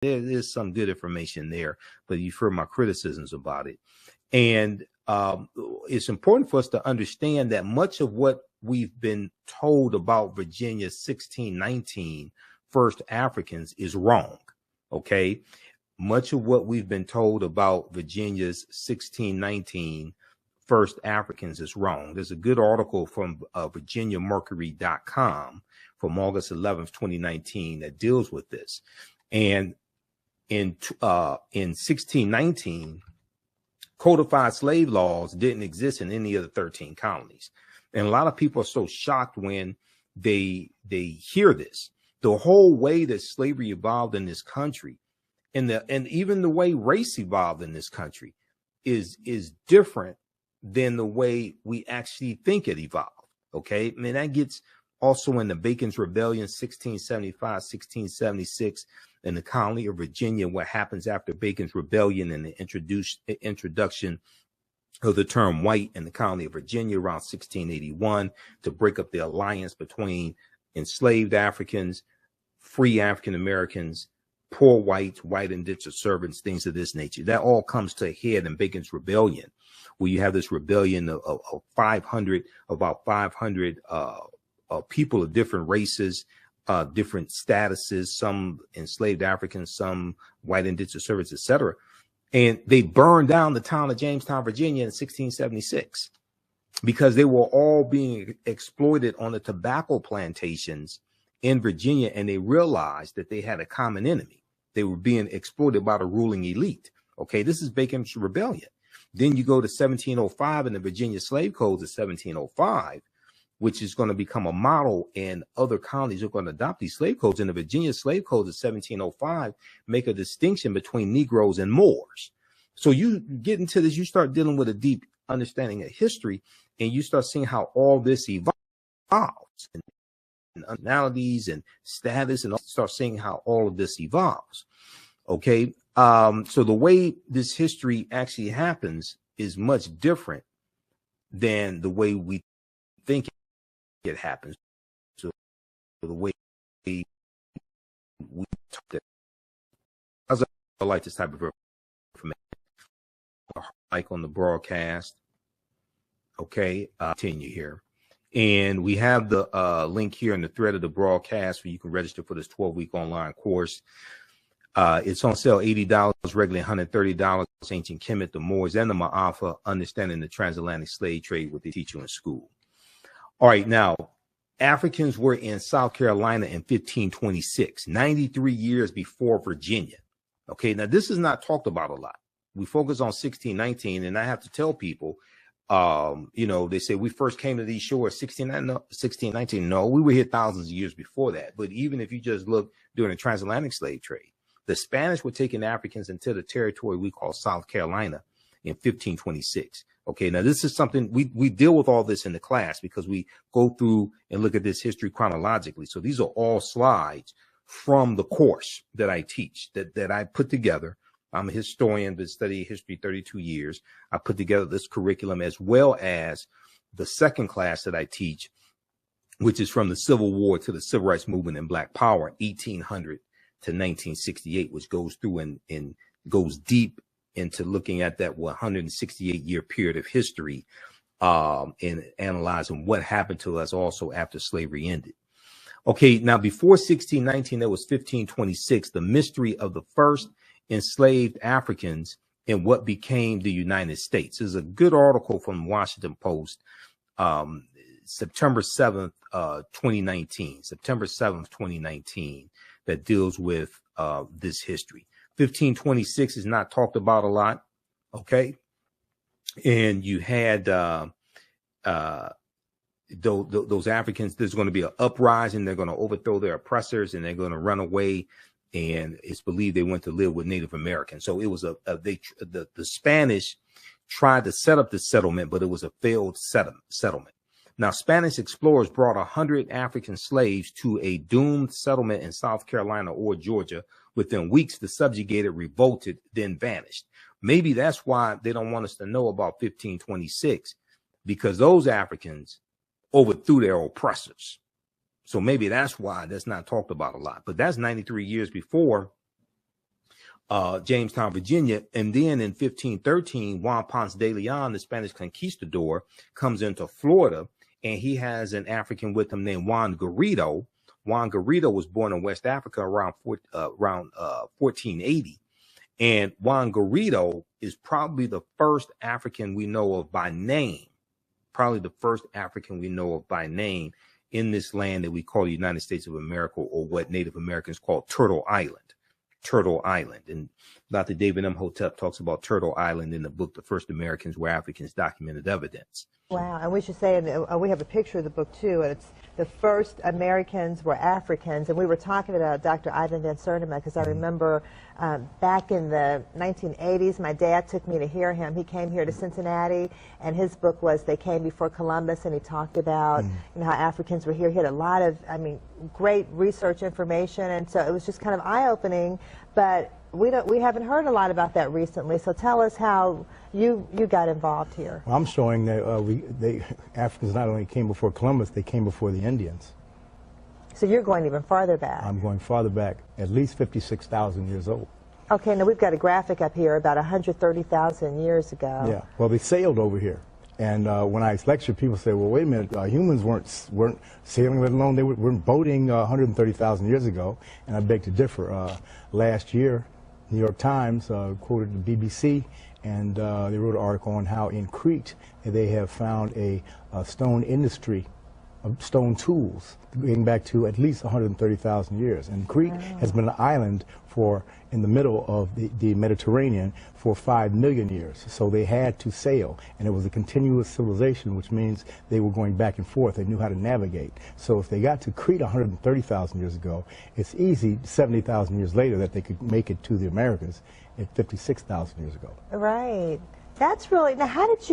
there is some good information there, but you've heard my criticisms about it. And it's important for us to understand that much of what we've been told about Virginia's 1619 first Africans is wrong. Okay. Much of what we've been told about Virginia's 1619 first Africans is wrong. There's a good article from VirginiaMercury.com from August 11th, 2019 that deals with this. And in 1619, codified slave laws didn't exist in any of the 13 colonies. And a lot of people are so shocked when they hear this. The whole way that slavery evolved in this country and even the way race evolved in this country is different than the way we actually think it evolved. Okay. I mean, that gets also in the Bacon's Rebellion, 1675, 1676, in the colony of Virginia, what happens after Bacon's Rebellion and the introduction of the term white in the colony of Virginia around 1681 to break up the alliance between enslaved Africans, free African Americans, poor whites, white indentured servants, things of this nature. That all comes to a head in Bacon's Rebellion, where you have this rebellion of about 500 people of different races, different statuses, some enslaved Africans, some white indentured servants, etc. And they burned down the town of Jamestown, Virginia in 1676 because they were all being exploited on the tobacco plantations in Virginia. And they realized that they had a common enemy. They were being exploited by the ruling elite. Okay, this is Bacon's Rebellion. Then you go to 1705 and the Virginia Slave Codes of 1705, which is going to become a model, and other colonies are going to adopt these slave codes. And the Virginia Slave Codes of 1705 make a distinction between Negroes and Moors. So you get into this, you start dealing with a deep understanding of history, and you start seeing how all this evolves, and nationalities and status, and start seeing how all of this evolves. Okay. So the way this history actually happens is much different than the way we think it happens. So the way we talk, I like this type of information, like on the broadcast. Okay, continue here. And we have the link here in the thread of the broadcast where you can register for this 12-week online course. It's on sale, $80, regularly $130. Ancient Kemet, the Moors, and the Ma'afa, understanding the transatlantic slave trade, what they teach you in school. All right, now, Africans were in South Carolina in 1526, 93 years before Virginia. Okay, now this is not talked about a lot. We focus on 1619, and I have to tell people, they say we first came to these shores 1619. No, we were here thousands of years before that. But even if you just look during the transatlantic slave trade, the Spanish were taking Africans into the territory we call South Carolina in 1526. Okay, now this is something we deal with all this in the class because we go through and look at this history chronologically. So these are all slides from the course that I teach, that I put together. I'm a historian, been studying history 32 years. I put together this curriculum as well as the second class that I teach, which is from the Civil War to the Civil Rights Movement and Black Power, 1800 to 1968, which goes through and goes deep into looking at that 168-year period of history and analyzing what happened to us also after slavery ended. Okay, now before 1619, there was 1526, the mystery of the first enslaved Africans in what became the United States. There's a good article from Washington Post, September 7th, 2019, September 7th, 2019, that deals with this history. 1526 is not talked about a lot. Okay. And you had those Africans, there's going to be an uprising. They're going to overthrow their oppressors and they're going to run away. And it's believed they went to live with Native Americans. So it was the Spanish tried to set up this settlement, but it was a failed settlement. Now, Spanish explorers brought 100 African slaves to a doomed settlement in South Carolina or Georgia. Within weeks, the subjugated revolted, then vanished. Maybe that's why they don't want us to know about 1526, because those Africans overthrew their oppressors. So maybe that's why that's not talked about a lot. But that's 93 years before Jamestown, Virginia. And then in 1513, Juan Ponce de Leon, the Spanish conquistador, comes into Florida, and he has an African with him named Juan Garrido. Juan Garrido was born in West Africa around 1480. And Juan Garrido is probably the first African we know of by name, in this land that we call the United States of America, or what Native Americans call Turtle Island. And Dr. David Imhotep talks about Turtle Island in the book, The First Americans Were Africans, Documented Evidence. Wow, and we should say, and we have a picture of the book too, and it's The First Americans Were Africans, and we were talking about Dr. Ivan Van Sertima, because I remember back in the 1980s, my dad took me to hear him. He came here to Cincinnati, and his book was They Came Before Columbus, and he talked about how Africans were here. He had a lot of, great research information, and so it was just kind of eye-opening, but we haven't heard a lot about that recently. So tell us how you got involved here. Well, I'm showing that Africans not only came before Columbus, they came before the Indians. So you're going even farther back. I'm going farther back, at least 56,000 years old. Okay, now we've got a graphic up here about 130,000 years ago. Yeah, well, they sailed over here. And when I lecture, people say, well, wait a minute, humans weren't sailing, let alone they weren't boating 130,000 years ago. And I beg to differ. Last year, New York Times quoted the BBC, and they wrote an article on how in Crete they have found a stone industry of stone tools dating back to at least 130,000 years. And Crete has been an island in the middle of the Mediterranean for 5 million years. So they had to sail, and it was a continuous civilization, which means they were going back and forth. They knew how to navigate. So if they got to Crete 130,000 years ago, it's easy 70,000 years later that they could make it to the Americas at 56,000 years ago. Right. That's really, now how did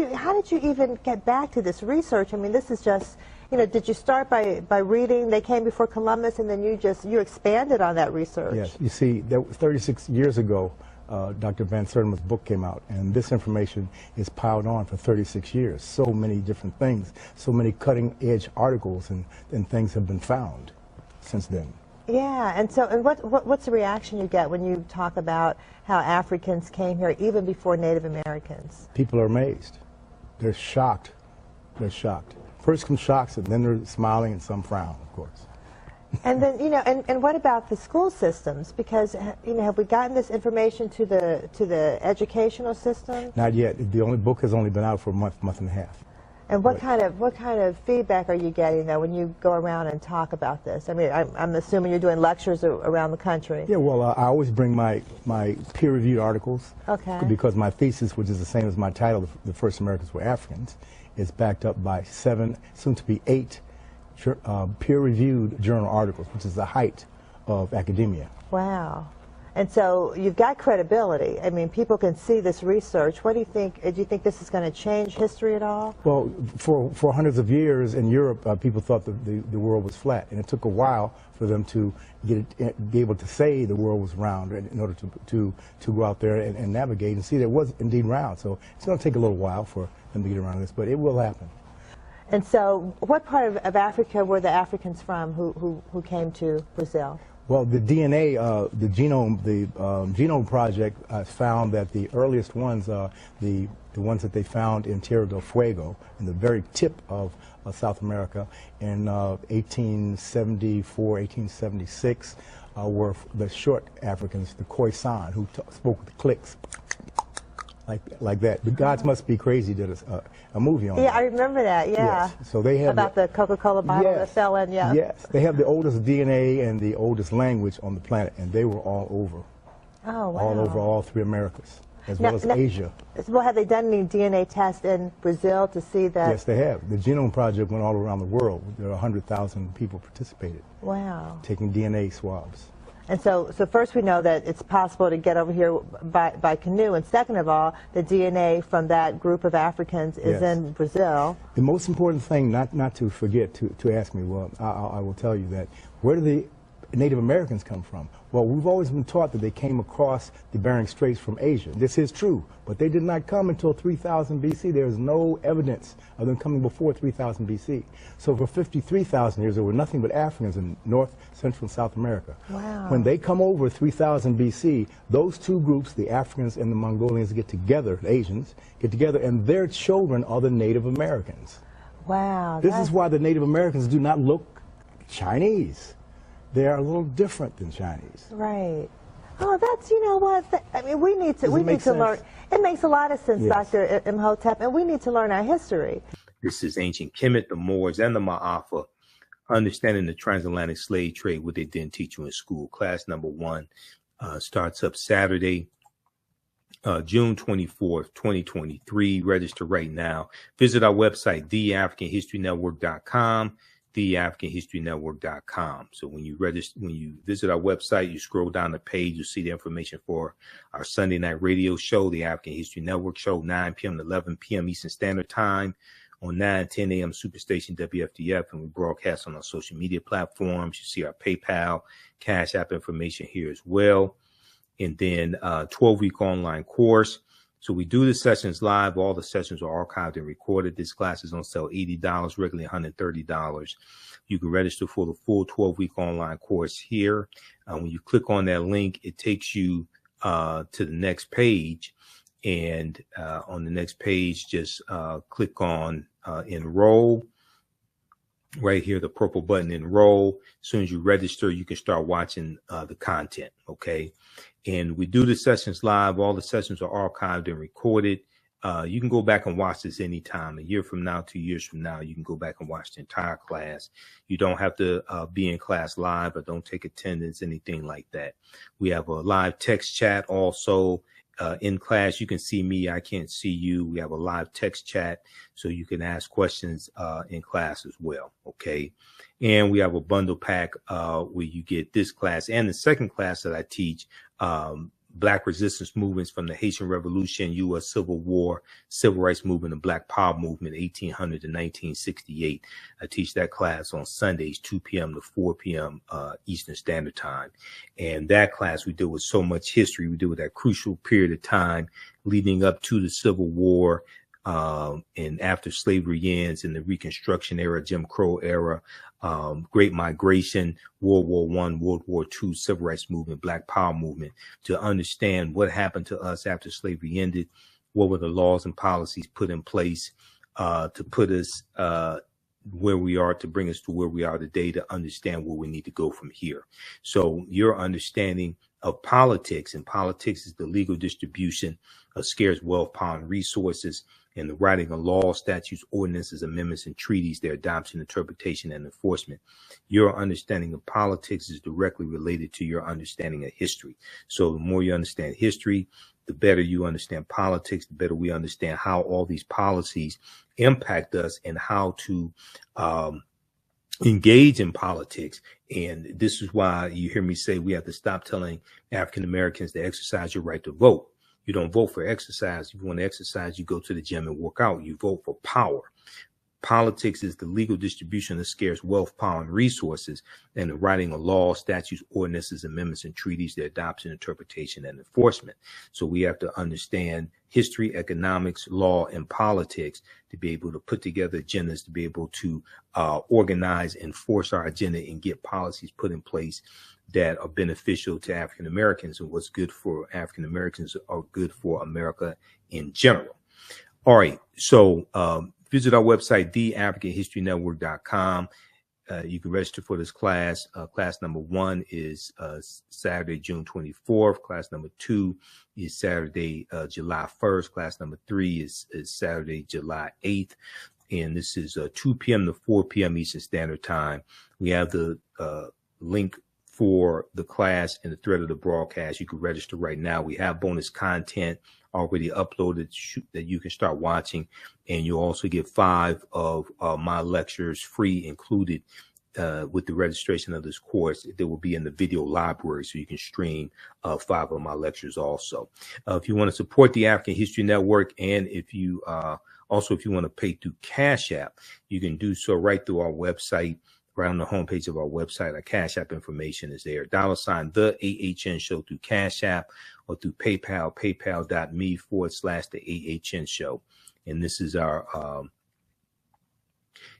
you even get back to this research? I mean, this is just, did you start by reading They Came Before Columbus, and then you expanded on that research? Yes. You see, that was 36 years ago, Dr. Van Sertima's book came out, and this information is piled on for 36 years. So many different things, so many cutting-edge articles and things have been found since then. Yeah, and what's the reaction you get when you talk about how Africans came here even before Native Americans? People are amazed. They're shocked. They're shocked. First come shocks, and then they're smiling, and some frown, of course. And then, and what about the school systems? Because, have we gotten this information to the educational system? Not yet. The book has only been out for a month and a half. And what kind of feedback are you getting, though, when you go around and talk about this? I mean, I'm assuming you're doing lectures around the country. Yeah, well, I always bring my peer-reviewed articus. Okay. Because my thesis, which is the same as my title, The First Americans Were Africans, is backed up by 7, soon to be 8, peer-reviewed journal articles, which is the height of academia. Wow. And so you've got credibility. I mean, people can see this research. What do you think? Do you think this is going to change history at all? Well, for hundreds of years in Europe, people thought the world was flat, and it took a while for them to be able to say the world was round in order to go out there and navigate and see that it was indeed round. So it's going to take a little while for them to get around this, but it will happen. And so, what part of Africa were the Africans from who came to Brazil? Well, the DNA, the Genome Project found that the earliest ones, the ones that they found in Tierra del Fuego, in the very tip of South America, in 1874, 1876, were the short Africans, the Khoisan, who spoke with clicks, like that. The Gods Must Be Crazy did a movie on that. Yeah, I remember that, yeah. Yes. So they have about the Coca-Cola bottle that fell in, yeah. Yes, they have the oldest DNA and the oldest language on the planet, and they were all over. Oh, wow. All over all 3 Americas, as well as Asia. Well, have they done any DNA tests in Brazil to see that? Yes, they have. The Genome Project went all around the world. There are 100,000 people participated. Wow. Taking DNA swabs. And so first we know that it's possible to get over here by canoe, and second of all, the DNA from that group of Africans is in Brazil. The most important thing, not to forget to ask me, well, I will tell you that, where do the Native Americans come from? Well, we've always been taught that they came across the Bering Straits from Asia. This is true, but they did not come until 3000 BC. There is no evidence of them coming before 3000 BC. So for 53,000 years, there were nothing but Africans in North, Central, and South America. Wow. When they come over 3000 BC, those two groups, the Africans and the Mongolians, get together, the Asians, get together, and their children are the Native Americans. Wow. This is why the Native Americans do not look Chinese. They are a little different than Chinese. Right. Oh, that's, you know what, I mean, we need to learn. It makes a lot of sense, Yes. Dr. Imhotep, and we need to learn our history. This is ancient Kemet, the Moors, and the Ma'afa, understanding the transatlantic slave trade, what they didn't teach you in school. Class number 1 starts up Saturday, June 24th, 2023. Register right now. Visit our website, theafricanhistorynetwork.com. theafricanhistorynetwork.com. So when you visit our website, you scroll down the page, you'll see the information for our Sunday night radio show, the African History Network show, 9 p.m. to 11 p.m. Eastern Standard Time on 9:10 a.m. Superstation WFDF, and we broadcast on our social media platforms. You see our PayPal, Cash App information here as well. And then 12-week online course. So we do the sessions live. All the sessions are archived and recorded. This class is on sale $80, regularly $130. You can register for the full 12-week online course here. When you click on that link, it takes you to the next page. And on the next page, just click on enroll. Right here, the purple button, enroll. As soon as you register, you can start watching the content, okay? And we do the sessions live. All the sessions are archived and recorded. You can go back and watch this anytime. A year from now, 2 years from now, you can go back and watch the entire class. You don't have to be in class live or don't take attendance, anything like that. We have a live text chat also. In class, you can see me. I can't see you. We have a live text chat, so you can ask questions in class as well. Okay. And we have a bundle pack where you get this class and the second class that I teach, Black resistance movements from the Haitian Revolution, U.S. Civil War, Civil Rights Movement, and Black Power Movement, 1800 to 1968. I teach that class on Sundays, 2 p.m. to 4 p.m. Eastern Standard Time. And that class, we deal with so much history. We deal with that crucial period of time leading up to the Civil War, and after slavery ends, in the Reconstruction era, Jim Crow era, Great Migration, World War I, World War II, Civil Rights Movement, Black Power Movement, to understand what happened to us after slavery ended, what were the laws and policies put in place to put us where we are, to bring us to where we are today, to understand where we need to go from here. So your understanding of politics, and politics is the legal distribution of scarce wealth, power, and resources, and the writing of laws, statutes, ordinances, amendments, and treaties, their adoption, interpretation, and enforcement. Your understanding of politics is directly related to your understanding of history. So the more you understand history, the better you understand politics, the better we understand how all these policies impact us and how to engage in politics. And this is why you hear me say we have to stop telling African Americans to exercise your right to vote. You don't vote for exercise. If you want to exercise, you go to the gym and work out. You vote for power. Politics is the legal distribution of scarce wealth, power, and resources, and the writing of laws, statutes, ordinances, amendments, and treaties, their adoption, interpretation, and enforcement. So we have to understand history, economics, law, and politics to be able to put together agendas, to be able to organize and force our agenda and get policies put in place that are beneficial to African Americans, and what's good for African Americans are good for America in general. All right. So visit our website, theafricanhistorynetwork.com. You can register for this class. Class number 1 is Saturday, June 24th. Class number 2 is Saturday, July 1st. Class number 3 is Saturday, July 8th. And this is 2 p.m. to 4 p.m. Eastern Standard Time. We have the link for the class in the thread of the broadcast. You can register right now. We have bonus content already uploaded that you can start watching, and you'll also get 5 of my lectures free included with the registration of this course. They will be in the video library, so you can stream 5 of my lectures also. If you want to support the African History Network, and if you also if you want to pay through Cash App, you can do so right through our website, right on the homepage of our website. Our Cash App information is there. $ the AHN show through Cash App or through PayPal, paypal.me/the AHN show. And this is our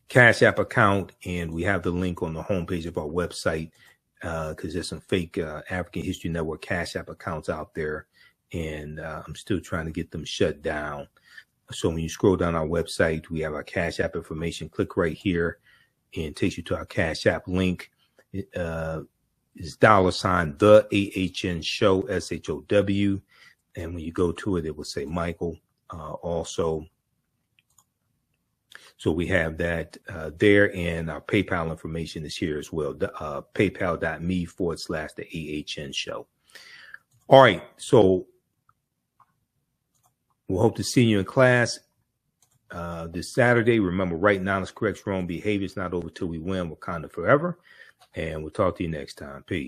Cash App account. And we have the link on the homepage of our website because there's some fake African History Network Cash App accounts out there. And I'm still trying to get them shut down. So when you scroll down our website, we have our Cash App information. Click right here and it takes you to our Cash App link. It's $ the AHN show, SHOW. And when you go to it, it will say Michael also. So we have that there, and our PayPal information is here as well. PayPal.me/the AHN show. All right. So we'll hope to see you in class this Saturday. Remember, right knowledge corrects wrong behavior. It's not over till we win. Wakanda forever. And we'll talk to you next time. Peace.